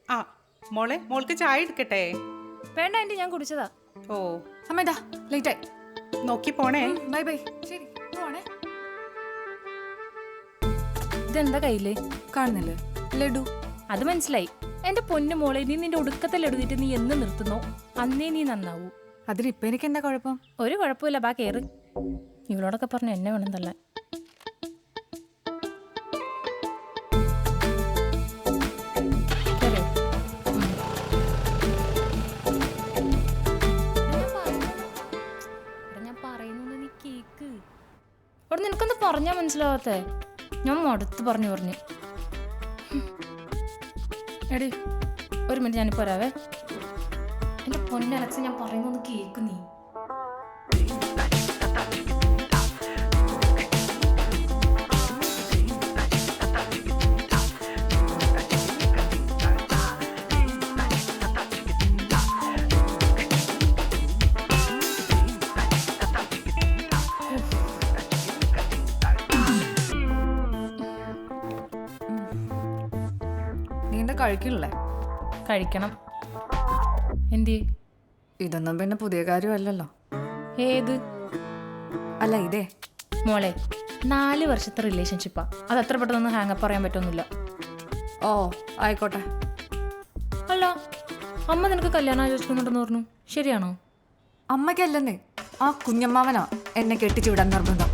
ആ മോളെ, മോൾക്ക് ചായ എടുക്കട്ടെ? വേണ്ട ആന്റി, ഞാൻ കുടിച്ചതാ. ഓ അമ്മ ഇതാ ലേറ്റ് ആയി. നോക്കി പോണേ. Bye bye. ശരി പോണേ. ഇതെന്താ കയ്യില്? കാണുന്നില്ലേ ലഡു? അത് മനസ്സിലായി. എന്റെ പൊന്നു മോളെ, നീ നിന്റെ ഒടുക്കത്തെ ലഡുതിട്ട് നീ എന്ന് നിർത്തുന്നോ അന്നേ നീ നന്നാവൂ. അതിലിപ്പൊ എനിക്ക് എന്താ കുഴപ്പം? ഒരു കുഴപ്പമില്ല, ബാ കേറ്. ഇവളോടൊക്കെ പറഞ്ഞു എന്നെ വേണം തള്ളാൻ. അവിടെ നിനക്കൊന്ന് പറഞ്ഞാ മനസ്സിലാവാത്തേ? ഞാൻ മടുത്ത് പറഞ്ഞു. എടി ഒരു മിനിറ്റ്, ഞാനിപ്പോ വരാവേ. എന്റെ പൊന്നെ അലക്സ്, ഞാൻ പറയുന്നൊന്ന് കേക്ക് നീ. നീ എന്താ കഴിക്കണില്ലേ? കഴിക്കണം. എന്തി? ഇതൊന്നും പിന്നെ പുതിയ കാര്യമല്ലല്ലോ. ഏത്? അല്ല ഇതേ മോളെ, 4 വർഷത്തെ റിലേഷൻഷിപ്പാ. അത് അത്ര പെട്ടെന്ന് ഹാങ്ങപ്പ് പറയാൻ പറ്റൊന്നുമില്ല. ഓ ആയിക്കോട്ടെ. അല്ല, അമ്മ നിനക്ക് കല്യാണം ആലോചിക്കുന്നുണ്ടെന്ന് പറഞ്ഞു, ശരിയാണോ? അമ്മയ്ക്കല്ലെന്നേ, ആ കുഞ്ഞമ്മാവനാ എന്നെ കെട്ടിച്ചു വിടാൻ നിർബന്ധം.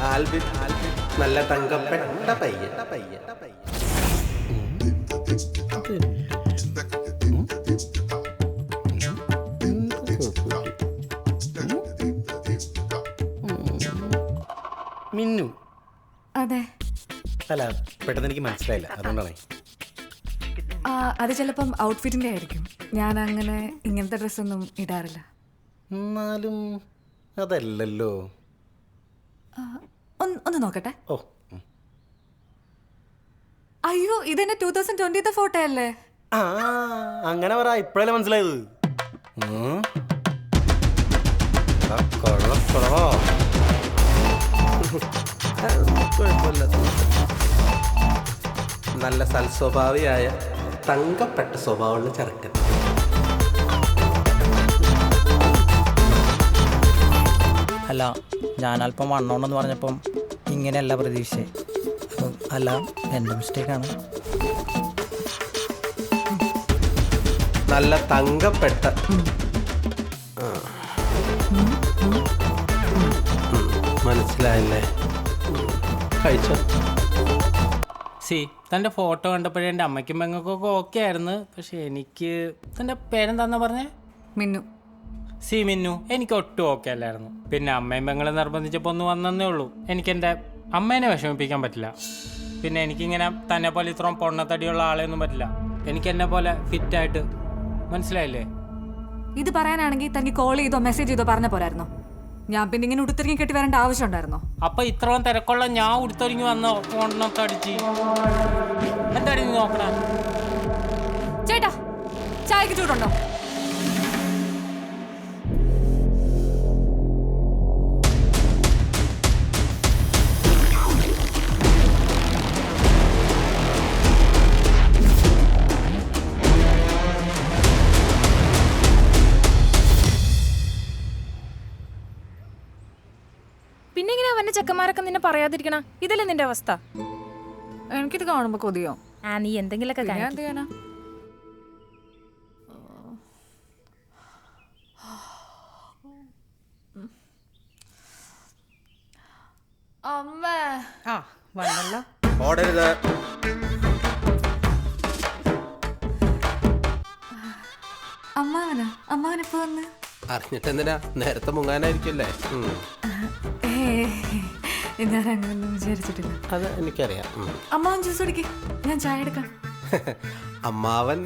ആൽബിൻ നല്ല തങ്കപ്പെട്ട പയ്യൻ. മിന്നു? അതെ. അല്ല, പെട്ടെന്ന് എനിക്ക് മനസ്സിലായില്ല, അതുകൊണ്ടാണ്. അത് ചിലപ്പം ഔട്ട്ഫിറ്റിന്റെ ആയിരിക്കും. ഞാൻ അങ്ങനെ ഇങ്ങനത്തെ ഡ്രസ്സൊന്നും ഇടാറില്ല. എന്നാലും അതല്ലല്ലോ. ഒന്ന് നോക്കട്ടെ. ഓ, അയ്യോ, ഇതെന്നെ 2020 ഫോട്ടോ അല്ലേ? ആ അങ്ങനെ പറ, ഇപ്പോഴല്ലേ മനസ്സിലായത്. നല്ല സൽസ്വഭാവിയായ തങ്കപ്പെട്ട സ്വഭാവമുള്ള ചെറുക്കൻ. അല്ല, ഞാനല്പം വണ്ണോണ്ടെന്ന് പറഞ്ഞപ്പം ഇങ്ങനെയല്ല പ്രതീക്ഷിച്ചേ. അല്ല, എൻ്റെ മിസ്റ്റേക്കാണ്. നല്ല തങ്കപ്പെട്ട മനസ്സിലായല്ലേ? കഴിച്ചോ? തൻ്റെ ഫോട്ടോ കണ്ടപ്പോഴേ എൻ്റെ അമ്മയ്ക്കും പെങ്ങൾക്കൊക്കെ ഓക്കെ ആയിരുന്നു. പക്ഷെ എനിക്ക്, തൻ്റെ പേരെന്താന്നാ പറഞ്ഞേ? മിന്നു. മിന്നു. എനിക്ക് ഒട്ടും ഓക്കെ അല്ലായിരുന്നു. പിന്നെ അമ്മയും പെങ്ങളെ നിർബന്ധിച്ചപ്പോൾ ഒന്ന് വന്നേ ഉള്ളൂ. എനിക്കെൻ്റെ അമ്മേനെ വിഷമിപ്പിക്കാൻ പറ്റില്ല. പിന്നെ എനിക്കിങ്ങനെ തന്നെ പോലെ ഇത്രയും പൊണ്ണത്തടിയുള്ള ആളെയൊന്നും പറ്റില്ല. എനിക്ക് എന്നെ പോലെ ഫിറ്റായിട്ട്, മനസ്സിലായില്ലേ? ഇത് പറയാനാണെങ്കിൽ തനിക്ക് കോൾ ചെയ്തോ മെസ്സേജ് ചെയ്തോ പറഞ്ഞ പോരായിരുന്നോ? ഞാൻ പിന്നെ ഇങ്ങനെ ഉടുത്തിറങ്ങി കെട്ടി വരേണ്ട ആവശ്യം ഉണ്ടായിരുന്നോ? അപ്പൊ ഇത്രയും തിരക്കുള്ള ഞാൻ ഉടുത്തൊരുങ്ങി വന്നോ പൊണ്ണത്തടിച്ച്? എന്താടി നീ നോക്കണ? ചേട്ടാ, ചായക്ക് ചൂടുണ്ടോ? പിന്നെ ഇങ്ങനെ അവന്റെ ചെക്കന്മാരൊക്കെ നിന്നെ പറയാതിരിക്കണ? ഇതല്ലേ നിന്റെ അവസ്ഥ? എനിക്കിത് കാണുമ്പോ കൊതിയോ? നീ എന്തെങ്കിലുമൊക്കെ ഞാൻ എന്ത് ചെയ്യാനാ? അമ്മേ. ആ വന്നല്ലോ. ഓടരുത്. അമ്മാവനിപ്പോ വന്ന് അറിഞ്ഞിട്ട് എന്തിനാ? നേരത്തെ മുങ്ങാനായിരിക്കല്ലേ? ഞാൻ അങ്ങനൊന്നും വിചാരിച്ചിട്ടില്ല. അത് എനിക്കറിയാം. അമ്മാവൻ ജ്യൂസ് കുടിക്ക്, ഞാൻ ചായ എടുക്കാം. അമ്മാവൻ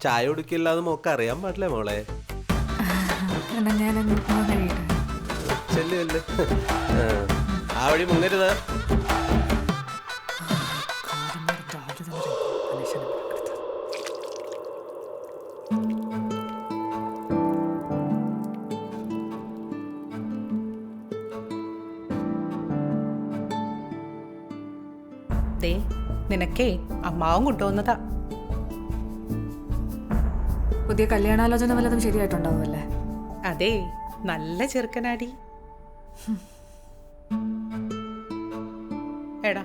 ചായ കുടിക്കില്ല എന്ന് മോക്ക് അറിയാൻ പാടില്ലേ മോളെ? എന്നാ ഞാനൊന്ന് കഴിയട്ടെ. ചെല്ല്. ആ വഴി മുങ്ങരുത്. നിനക്കേ അമ്മാവും കൊണ്ടുവന്നതാ. പുതിയ കല്യാണാലോചന വല്ലതും ശരിയായിട്ടുണ്ടാവുമല്ലേ? അതെ, നല്ല ചെറുക്കനാടി. എടാ,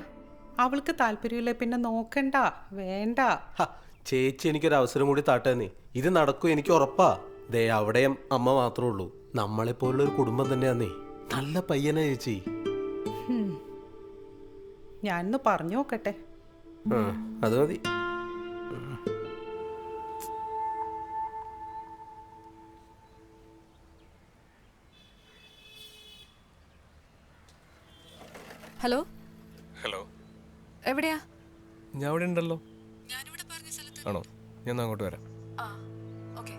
അവൾക്ക് താല്പര്യമില്ല പിന്നെ നോക്കണ്ട, വേണ്ട. ഹ, ചേച്ചി എനിക്കൊരു അവസരം കൂടി താട്ടേന്നേ. ഇത് നടക്കും, എനിക്ക് ഉറപ്പാ. ദേ അവിടെയും അമ്മ മാത്രമേ ഉള്ളൂ. നമ്മളെപ്പോലുള്ള ഒരു കുടുംബം തന്നെയാന്നേ. നല്ല പയ്യനാ ചേച്ചി. ഞാനൊന്ന് പറഞ്ഞു നോക്കട്ടെ. അത് മതി. ഹലോ, ഹലോ, എവിടെയാ? ഞാൻ ഇവിടെ ഉണ്ടല്ലോ. ആണോ? ഞാൻ അങ്ങോട്ട് വരാം. ഓക്കെ.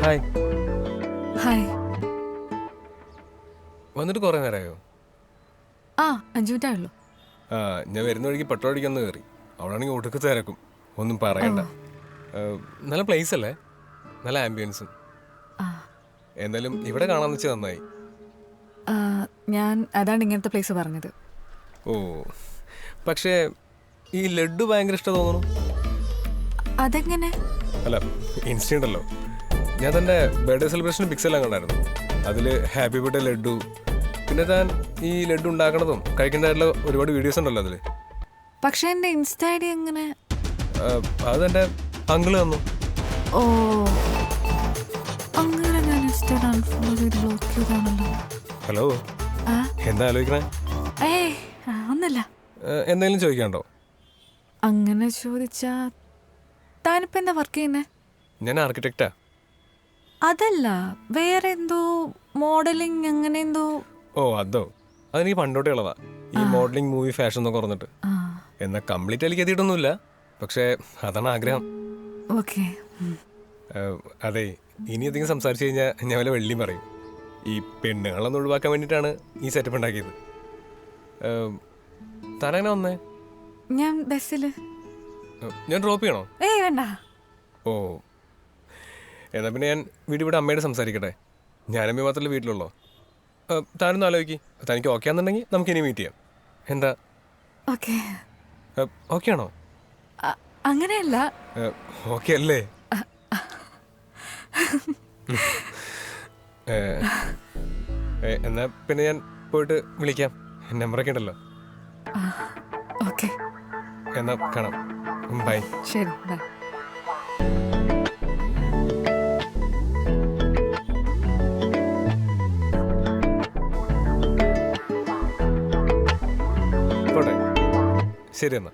ഹായ്. ഹായ്. വന്നിട്ട് കുറേ നേരമായോ? 5 മിനിറ്റേ ഉള്ളൂ. ഞാൻ വരുന്ന വഴിക്ക് പെട്രോൾ അടിക്കാന്ന് കയറി. അവിടെയാണെങ്കിൽ ഒടുക്കത്ത് തിരക്കും, ഒന്നും പറയണ്ട. നല്ല പ്ലേസ് അല്ലേ, നല്ല ആംബിയൻസും. എന്തായാലും ഇവിടെ കാണാമെന്ന് വെച്ചാൽ നന്നായി. ഞാൻ അതാണ് ഇങ്ങനത്തെ പ്ലേസ് പറഞ്ഞത്. ഓ, പക്ഷേ ഈ ലഡു ഭയങ്കര ഇഷ്ടം തോന്നുന്നു. അതെങ്ങനെ? അല്ല, ഇൻസ്റ്റ ഉണ്ടല്ലോ, ഞാൻ തൻ്റെ ബർത്ത്ഡേ സെലിബ്രേഷൻ പിക്സെല്ലാം കണ്ടായിരുന്നു. അതിൽ ഹാപ്പി ബർത്ത്ഡേ ലഡു, പിന്നെ താൻ ഈ ലഡു ഉണ്ടാക്കണതും കഴിക്കുന്നതായിട്ടുള്ള ഒരുപാട് വീഡിയോസ് ഉണ്ടല്ലോ അതിൽ. പക്ഷെ എൻ്റെ ഇൻസ്റ്റ ഐ ഡി എങ്ങനെ? അത് എൻ്റെ അങ്കിള് തന്നു. ഓ, അങ്ങനെ ഞാൻ ഇൻസ്റ്റ അൺഫോളോ ചെയ്ത് ബ്ലോക്ക് ചെയ്താണല്ലോ. ഹലോ, ആ? എന്താ ആലോചിക്കണേ? ഒന്നല്ല. എന്തെങ്കിലും ചോദിക്കാണ്ടോ? അങ്ങനെ ചോദിച്ചാ താനിപ്പോ എന്താ വർക്ക് ചെയ്യുന്നേ? ഞാൻ ആർക്കിടെക്റ്റാ. അതല്ല, വേറെ എന്തോ മോഡലിംഗ് അങ്ങനെ എന്തോ. ഓ, അതോ? അതെനിക്ക് പണ്ടോട്ടേ ഉള്ളതാ, ഈ മോഡലിംഗ്, മൂവി, ഫാഷൻ എന്നൊക്കെ പറഞ്ഞിട്ട്. എന്നാൽ കംപ്ലീറ്റ് അതിലേക്ക് എത്തിയിട്ടൊന്നുമില്ല, പക്ഷേ അതാണ് ആഗ്രഹം. ഓക്കെ. അതെ, ഇനി അധികം സംസാരിച്ചു കഴിഞ്ഞാൽ ഞാൻ വല്ല വെള്ളിയും പറയും. ഈ പെണ്ണുങ്ങളൊന്നും ഒഴിവാക്കാൻ വേണ്ടിയിട്ടാണ് ഈ സെറ്റപ്പ് ഉണ്ടാക്കിയത്. താനെങ്ങനെ വന്നേ? ഞാൻ ബസ്സിൽ. ഞാൻ ഡ്രോപ്പ് ചെയ്യണോ? വേണ്ട. ഓ, എന്നാൽ പിന്നെ ഞാൻ വീട്ടിൽ ഇവിടെ അമ്മയോട് സംസാരിക്കട്ടെ. ഞാനമ്മ മാത്രമല്ല വീട്ടിലുള്ളോ. താനൊന്നും ആലോചിക്ക്. തനിക്ക് ഓക്കെ ആണെന്നുണ്ടെങ്കിൽ നമുക്ക് ഇനി മീറ്റ് ചെയ്യാം. എന്താ? ഓക്കെ. ഓക്കെ ആണോ? അങ്ങനെയല്ല. ഓക്കെ അല്ലേ? എന്നാ പിന്നെ ഞാൻ പോയിട്ട് വിളിക്കാം. നമ്പറൊക്കെ ഉണ്ടല്ലോ. ഓക്കെ. എന്നാ കാണാം. ബൈ. ശരി, ബൈ. പോട്ടെ. ശരി എന്നാ.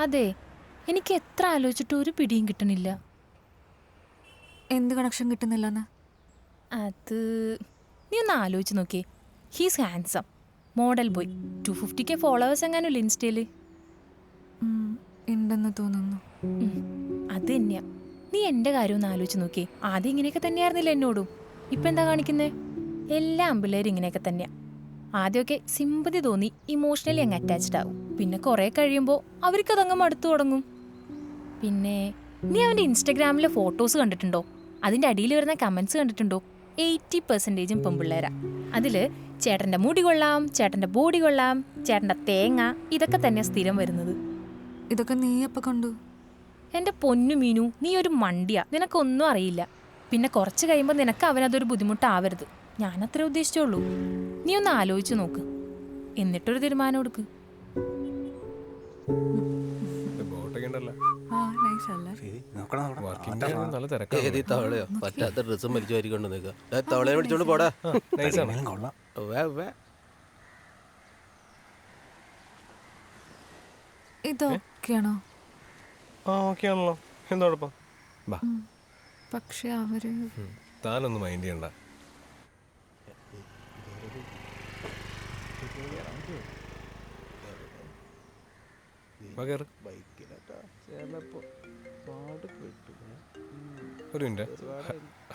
അതെ, എനിക്ക് എത്ര ആലോചിച്ചിട്ട് ഒരു പിടിയും കിട്ടണില്ല. എന്ത് കണക്ഷൻ കിട്ടുന്നില്ലെന്ന്? അത് നീ ഒന്ന് ആലോചിച്ച് നോക്കിയേ. He's handsome, model boy, 250K followers എങ്ങാനും ഇൻസ്റ്റയില്. ഉണ്ടെന്ന് തോന്നുന്നു. അത് തന്നെയാ. നീ എൻ്റെ കാര്യം ഒന്ന് ആലോചിച്ച് നോക്കിയേ. ആദ്യം ഇങ്ങനെയൊക്കെ തന്നെയായിരുന്നില്ല എന്നോടും. ഇപ്പം എന്താ കാണിക്കുന്നേ? എല്ലാ ആമ്പിള്ളേരും ഇങ്ങനെയൊക്കെ തന്നെയാ. ആദ്യമൊക്കെ സിമ്പതി തോന്നി ഇമോഷണലി അങ്ങ് അറ്റാച്ച്ഡ് ആവും. പിന്നെ കുറേ കഴിയുമ്പോൾ അവർക്കതങ്ങ് മടുത്തു തുടങ്ങും. പിന്നെ നീ അവൻ്റെ ഇൻസ്റ്റഗ്രാമിലെ ഫോട്ടോസ് കണ്ടിട്ടുണ്ടോ? അതിൻ്റെ അടിയിൽ വരുന്ന കമൻസ് കണ്ടിട്ടുണ്ടോ? 80% പെൺപിള്ളേരാ. അതിൽ ചേട്ടൻ്റെ മുടി കൊള്ളാം, ചേട്ടൻ്റെ ബോഡി കൊള്ളാം, ചേട്ടൻ്റെ തേങ്ങ, ഇതൊക്കെ തന്നെ സ്ഥിരം വരുന്നത്. ഇതൊക്കെ നീ എപ്പോൾ കണ്ടു? എൻ്റെ പൊന്നു മീനു, നീ ഒരു മണ്ടിയാ, നിനക്കൊന്നും അറിയില്ല. പിന്നെ കുറച്ച് കഴിയുമ്പോൾ നിനക്ക് അവനതൊരു ബുദ്ധിമുട്ടാവരുത്. ഞാനത്രേ ഉദ്ദേശിച്ചുള്ളൂ. നീ ഒന്ന് ആലോചിച്ച് നോക്ക്, എന്നിട്ടൊരു തീരുമാനം എടുക്ക്. ബോട്ടൊക്കെ ഉണ്ടല്ലോ. ആ നൈസ് അല്ലേ? വർക്കിംഗ് ഡേ നല്ല തിരക്കാണ്. ഏത് ഈ തവളയോ പറ്റാത്ത ഡ്രസ്സും വലിച്ചു വാരിക്കൊണ്ട് നിൽക്കുക. തവളയെ പിടിച്ചോണ്ട് പോടാ. നൈസാണ്. ഇതൊക്കെയാണോ? ആ ഓക്കെ ആണല്ലോ, എന്താ കുഴപ്പം? ബാ, പക്ഷെ അവര് താനൊന്നും മൈൻഡ് ചെയ്യണ്ട. വാ, കേറ്. ഒരു മിനിറ്റ്.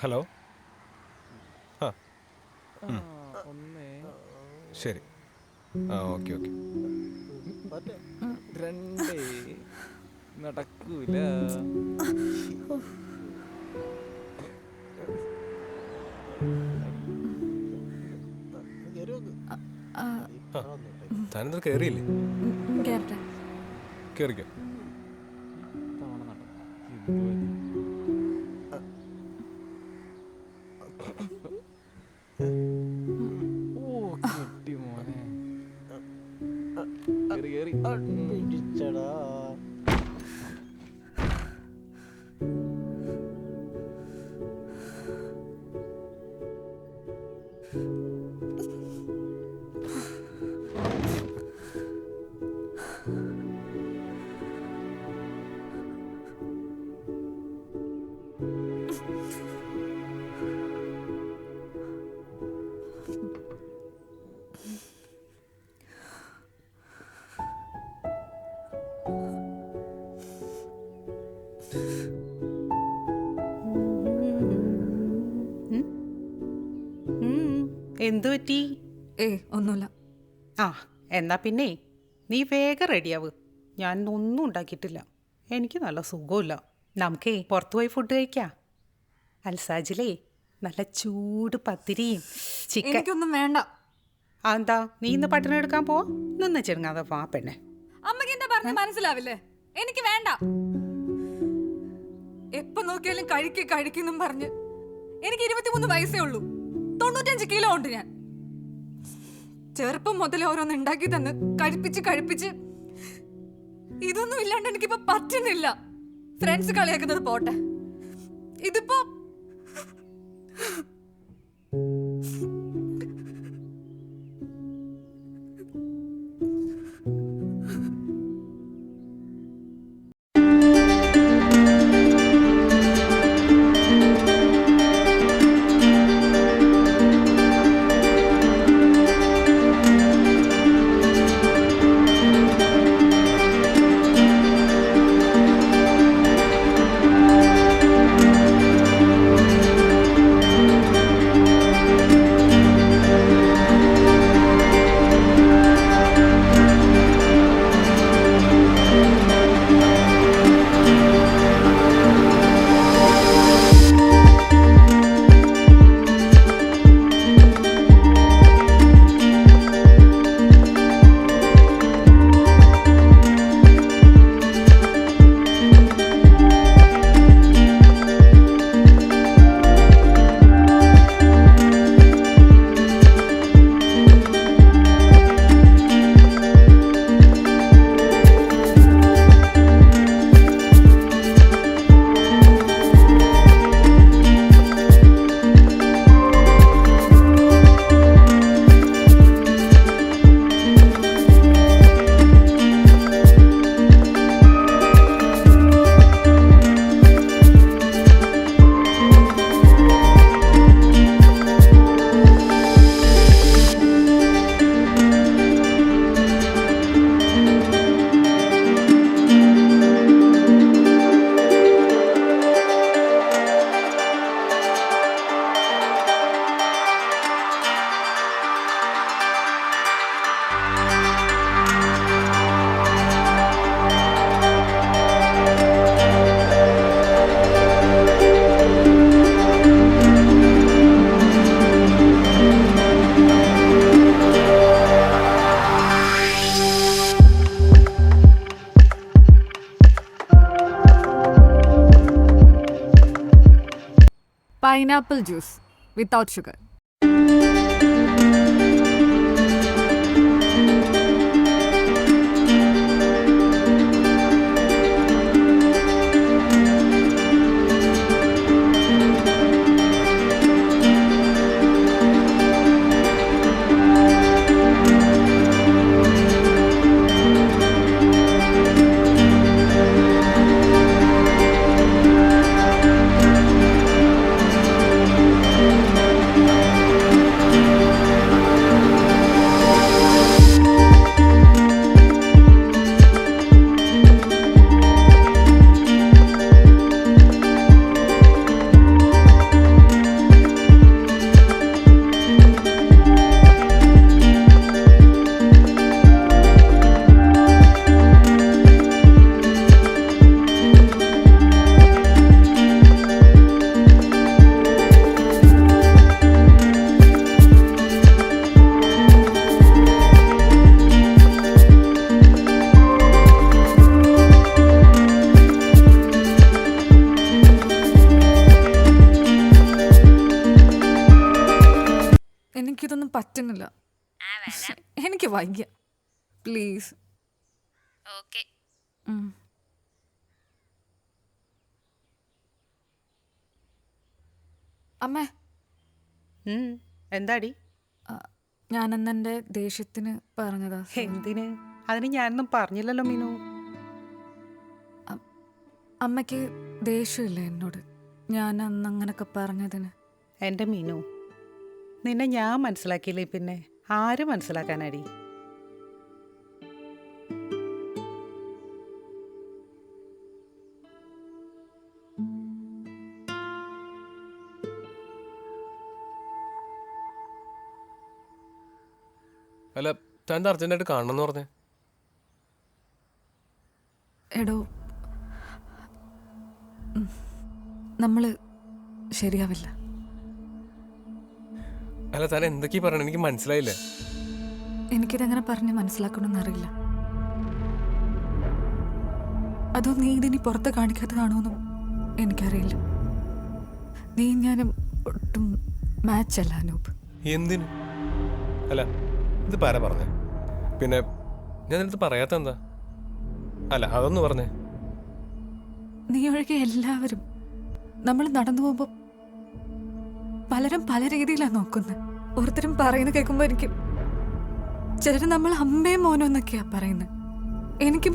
ഹലോ. ആ ശരി. ആ ഓക്കെ ഓക്കെ. നടക്കൂല. താനെന്താ കയറിയില്ലേ? കേറട്ടെ. കയറിക്കോ. കിട്ടി മോനെ. കേറി കേറി. പിടിച്ചടാ. എന്തു പറ്റി? ഒന്നുമില്ല. ആ എന്നാ പിന്നെ നീ വേഗം റെഡിയാവ്. ഞാൻ ഒന്നും ഉണ്ടാക്കിയിട്ടില്ല, എനിക്ക് നല്ല സുഖമില്ല. നമുക്കേ പുറത്തു പോയി ഫുഡ് കഴിക്കാം. അൽസാജിലേ നല്ല ചൂട് പത്തിരിയും ചിക്കൻ. എനിക്കൊന്നും വേണ്ട. എന്താ നീ ഇന്ന് പട്ടണം എടുക്കാൻ പോവാ? നിന്ന് ചെറുങ്ങാതെ വാ പെണ്ണെ. അമ്മക്ക് എന്താ പറഞ്ഞ മനസ്സിലാവില്ലേ? എനിക്ക് വേണ്ട. എപ്പോ നോക്കിയാലും കഴിക്കും പറഞ്ഞ് എനിക്ക് 23 വയസ്സേ ഉള്ളൂ. 95 കിലോ ഉണ്ട് ഞാൻ. ചെറുപ്പം മുതൽ ഓരോന്ന് ഉണ്ടാക്കി തന്ന് കഴിപ്പിച്ച് ഇതൊന്നും ഇല്ലാണ്ട് എനിക്കിപ്പോ പറ്റുന്നില്ല. ഫ്രണ്ട്സ് കളിയാക്കുന്നത് പോട്ടെ, ഇതിപ്പോ പൈനാപ്പിൾ ജ്യൂസ് വിത്തൗട്ട് ഷുഗർ. എനിക്കിതൊന്നും പറ്റുന്നില്ല. എനിക്ക് വയ്യ. പ്ലീസ്. അമ്മേ, എന്താടി? ഞാനെന്നെ എൻ്റെ ദേഷ്യത്തിന് പറഞ്ഞതാ. എന്തിന്? അതിന് ഞാനൊന്നും പറഞ്ഞില്ലല്ലോ മീനു. അമ്മയ്ക്ക് ദേഷ്യമില്ല എന്നോട് ഞാൻ അന്ന് അങ്ങനൊക്കെ പറഞ്ഞതിന്? എൻ്റെ മീനു, നിന്നെ ഞാൻ മനസ്സിലാക്കിയില്ലേ പിന്നെ ആര് മനസ്സിലാക്കാനടി? അല്ല, താൻ അർജന്റായിട്ട് കാണണം എന്ന് പറഞ്ഞേ? എടോ, നമ്മള് ശരിയാവില്ല. അല്ല, താൻ എന്തൊക്കെയാ പറയണേ? എനിക്ക് മനസ്സിലായില്ല. എനിക്കിതെങ്ങനെ പറഞ്ഞ് മനസ്സിലാക്കണമെന്ന് അറിയില്ല. അതോ നീ ഇതിനി പുറത്ത് കാണിക്കാത്തതാണോന്നും എനിക്കറിയില്ല. നീ ഞാനും ഒട്ടും മാച്ചല്ല അനൂപ്. എന്തിന്? അല്ല, ഇത് പാര പറഞ്ഞേ. പിന്നെ ഞാൻ നിനക്ക് പറയാത്ത എന്താ? അല്ല, അതൊന്ന് പറഞ്ഞേ. നീ ഒഴികെ എല്ലാവരും നമ്മൾ നടന്നു പോകുമ്പോൾ പലരും പല രീതിയിലാണ് നോക്കുന്നത്. ഓരോരുത്തരും പറയുന്നത് കേൾക്കുമ്പോൾ എനിക്ക് ചിലർ നമ്മൾ അമ്മയും മോനും എന്നൊക്കെയാ പറയുന്നത്. എനിക്ക്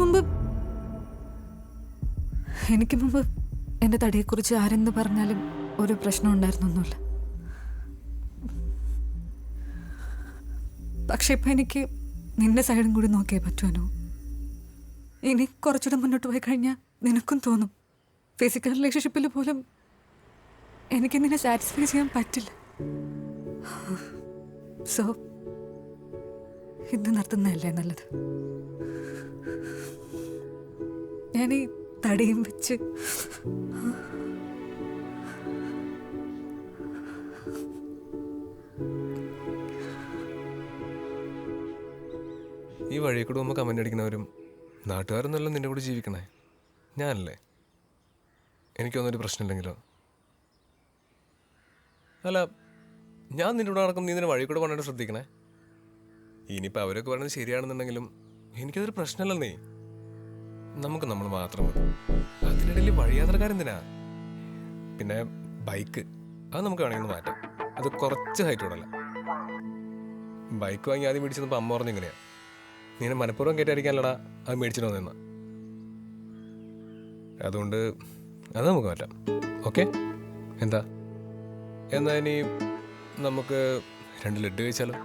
മുമ്പ് എൻ്റെ തടിയെക്കുറിച്ച് ആരെന്ത് പറഞ്ഞാലും ഒരു പ്രശ്നം ഉണ്ടായിരുന്നൊന്നുമില്ല. പക്ഷെ ഇപ്പം എനിക്ക് നിന്റെ സൈഡും കൂടി നോക്കിയേ പറ്റുമോ? ഇനി കുറച്ചുകൂടെ മുന്നോട്ട് പോയി കഴിഞ്ഞാൽ നിനക്കും തോന്നും ഫിസിക്കൽ റിലേഷൻഷിപ്പിൽ പോലും എനിക്ക് നിന്നെ സാറ്റിസ്ഫൈ ചെയ്യാൻ പറ്റില്ല. സോ ഇത് നിർത്തുന്നതല്ലേ നല്ലത്. ഞാൻ ഈ തടിയും വെച്ച് ഈ വഴിയിൽ കൂടെ പോകുമ്പോൾ കമൻ്റ് അടിക്കുന്നവരും നാട്ടുകാരൊന്നുമല്ല നിൻ്റെ കൂടെ ജീവിക്കണേ, ഞാനല്ലേ? എനിക്കൊന്നൊരു പ്രശ്നമില്ലെങ്കിലോ? അല്ല, ഞാൻ നിൻ്റെ കൂടെ നടക്കും, നീ നിന്നെ വഴി കൂടെ കൊണ്ടായിട്ട് ശ്രദ്ധിക്കണേ. ഇനിയിപ്പോൾ അവരൊക്കെ പറയുന്നത് ശരിയാണെന്നുണ്ടെങ്കിലും എനിക്കതൊരു പ്രശ്നമല്ലെന്നേ. നമുക്ക് നമ്മൾ മാത്രം മതി. അതിനിടയിൽ വഴിയാത്രക്കാരെന്തിനാ? പിന്നെ ബൈക്ക്, അത് നമുക്ക് വേണമെങ്കിൽ മാറ്റാം. അത് കുറച്ച് ഹൈറ്റ് കൂടല്ല. ബൈക്ക് വാങ്ങി ആദ്യം മേടിച്ചപ്പോൾ അമ്മ പറഞ്ഞു ഇങ്ങനെയാ, നീ എന്നെ മനഃപൂർവ്വം കയറ്റായിരിക്കാനല്ലടാ അത് മേടിച്ചിട്ട് വന്നെന്ന. അതുകൊണ്ട് അത് നമുക്ക് മാറ്റാം. ഓക്കെ? എന്താ എന്നാ ഇനി നമുക്ക് 2 ലഡ്ഡു കഴിച്ചാലോ?